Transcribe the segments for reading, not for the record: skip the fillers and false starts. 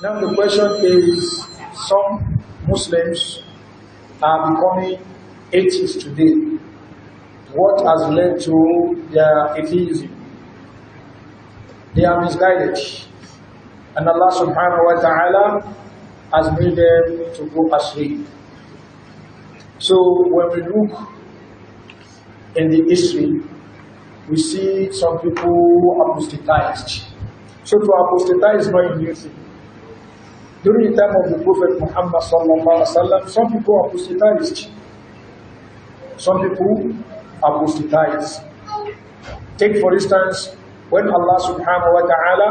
Now the question is, some Muslims are becoming atheists today. What has led to their atheism? They are misguided. And Allah subhanahu wa ta'ala has made them to go astray. So when we look in the history, we see some people apostatized. So to apostatize is not a new thing. During the time of the Prophet Muhammad sallallahu alaihi wasallam, some people apostatized. Some people apostatized. Take for instance, when Allah subhanahu wa ta'ala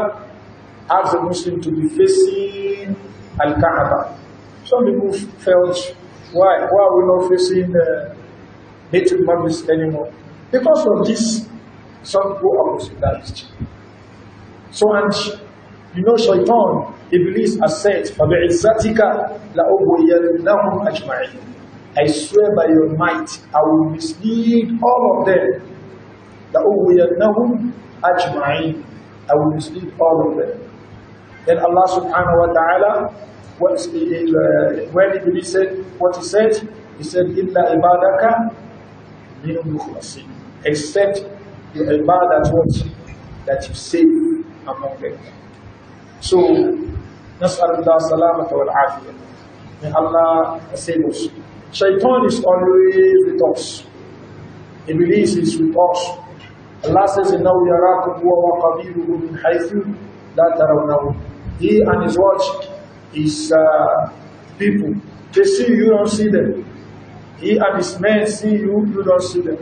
asked the Muslim to be facing Al-Kaaba, some people felt, why are we not facing Baitul Maqdis anymore? Because of this, some people apostatized. So, and you know, Shaitan, Iblis has said, فَبِعِزَّتِكَ لَأُغْوِيَنَّهُمْ أَجْمَعِينَ. I swear by your might, I will mislead all of them. لَأُغْوِيَنَّهُمْ أَجْمَعِينَ. I will mislead all of them. Then Allah subhanahu wa ta'ala, when Iblis said what he said, إِلَّا إِبَادَكَ مِنُ الْمُخْلَصِينَ. Except the ibadah that you save among them. So, Nas'alullah salamata wal afiyah. May Allah save us. Shaitan is always with us. Iblis is with us. Allah says, إِنَّهُ يَرَاكُمْ وَقَبِيلُهُ مِنْ حَيْثُ لَا تَرَوْنَهُ. He and his watch, his people, they see you, don't see them. He and his men see you, you don't see them.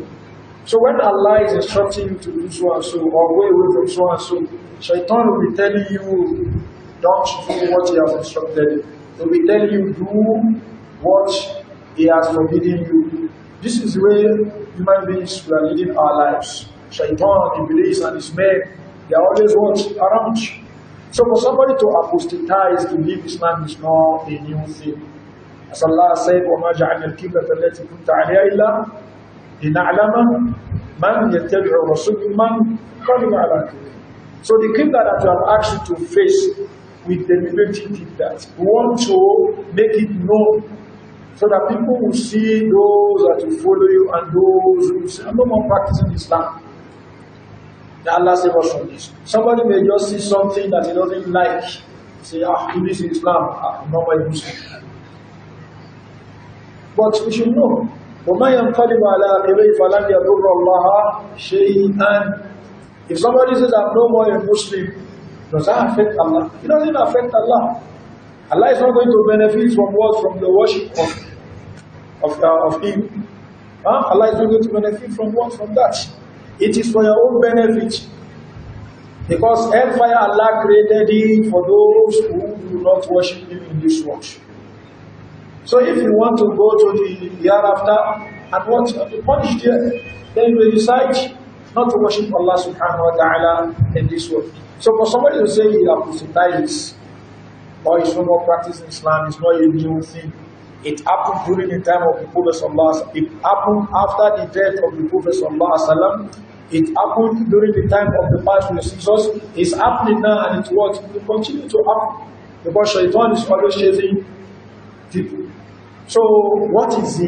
So when Allah is instructing you to do so and so, or go away from so and so, Shaitan will be telling you, don't do what he has instructed. He will be telling you, do what he has forbidden you. This is where human beings are leading our lives. Shaitan, Iblis, and his men, they are always around. So for somebody to apostatize, to leave Islam is not a new thing. As Allah said, وَمَا جَعَلْنَا الْكِبْلَةَ الَّتِي كُنْتَ عَلَيْهَا إِلَّا لِنَعْلَمَ مَنْ يَتَّبِعُ الرَّسُولَ مَنْ قَدِمَ عَلَى كِبْلَةٍ. So the Qibla that you have asked you to face, we deliberately did that. We want to make it known so that people will see those that will follow you and those who will say, I'm no more practicing Islam. May Allah save us from this. Somebody may just see something that he doesn't like. Say, this is Islam. I'm not a Muslim. But we should know. وَمَا يَنْقَلِبَ عَلَىٰ عَقِبَيْهِ فَلَنْ يَضُرَّ اللَّهَ شَيْئًا. If somebody says, I'm no more a Muslim, does that affect Allah? It doesn't affect Allah. Allah is not going to benefit from what? From the worship of Him. Allah is not going to benefit from what? From that. It is for your own benefit. Because hellfire, Allah created it for those who do not worship Him in this world. So if you want to go to the hereafter and what? To punish there, then you will decide not to worship Allah subhanahu wa ta'ala in this world. So for somebody to say he apostatizes or is no more practicing Islam is not a new thing. It happened during the time of the Prophet sallallahu alaihi wasallam. It happened after the death of the Prophet sallallahu alaihi wasallam. It happened during the time of the past predecessors. It's happening now, and it will continue to happen because Shaitan is always chasing people. So what is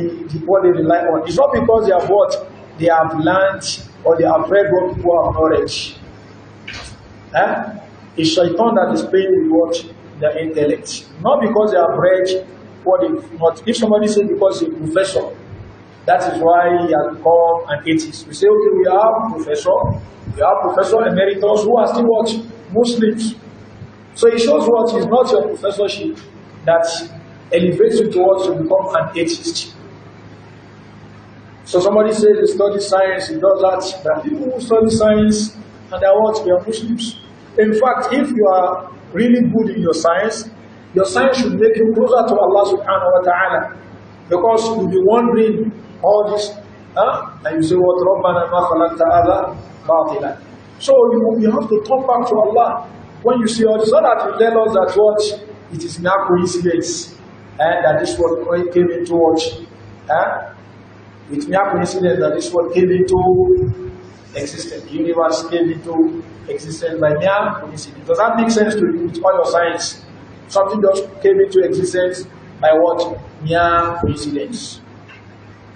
what they rely on? It's not because they have what they have learned or they have read what people have not read. It's Shaitan that is playing with what the intellect. Not because they have read what they not. If somebody says because he's a professor, that is why he has become an atheist. We say, okay, we have Professor Emeritus who are still what? Muslims. So it shows what is not your professorship that elevates you towards to become an atheist. So somebody says he studies science, he does that. There are people who study science and they are what? They are Muslims. In fact, if you are really good in your science should make you closer to Allah subhanahu wa ta'ala. Because you'll be wondering all this, and you say, what Rabbana ma khalaqta hadha batila. So you have to turn back to Allah when you see all this, so that you tell us that what it is not coincidence, and that this word came into what, it's not coincidence that this word came into existence. The universe came into existence by mere coincidence. Does that make sense to you with all your science? Something just came into existence by what? Mere coincidence.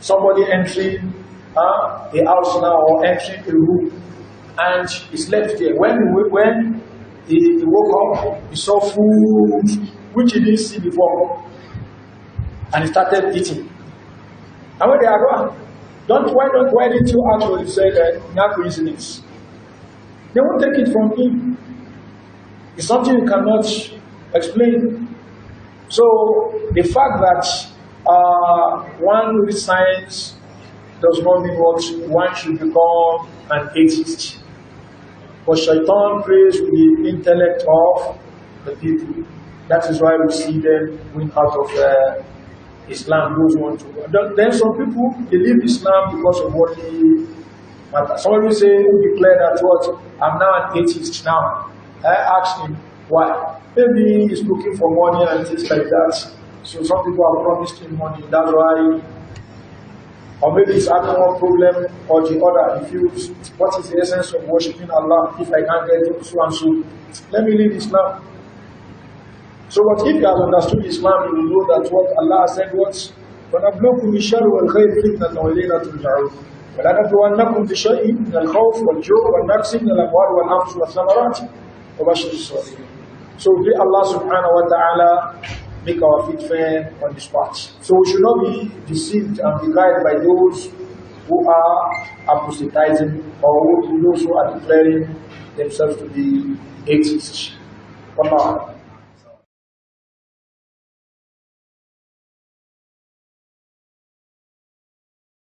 Somebody entering a house now or entering a room and he slept there. When he woke up, he saw food which he didn't see before. And he started eating. And when they are gone, why didn't you actually say that not coincidence? They won't take it from him. It's something you cannot explain. So the fact that one reads science does not mean what one should become an atheist. But Shaitan plays with the intellect of the people. That is why we see them going out of Islam. Those who want to. Then some people they leave Islam because of worldly matters. Somebody will say, who declare that what? I'm now an atheist now. I asked him why. Maybe he's looking for money and things like that. So some people have promised him money. That's why. Or maybe he's having one problem or the other. He feels, what is the essence of worshipping Allah if I can't get so and so? Let me leave Islam. So what if he has understood Islam, he will know that what Allah said was, وَنَبْلُوكُمْ بِالشَّرِّ وَالْخَيْرِ فِتْنَةً وَإِلَيْنَا تُرْجَعُونَ وَلَنَبْلُوَنَّكُمْ بِشَيْءٍ مِنَ الْخَوْفِ وَالْجُوعِ وَالنَّقْصِ مِنَ الْأَمْوَالِ وَالْأَنفُسِ وَالثَّمَرَاتِ وَبَشِّرِ الصَّابِرِينَ. So may Allah subhanahu wa ta'ala make our feet firm on this path. So we should not be deceived and be guided by those who are apostatizing or those who are declaring themselves to be atheists. Wallah.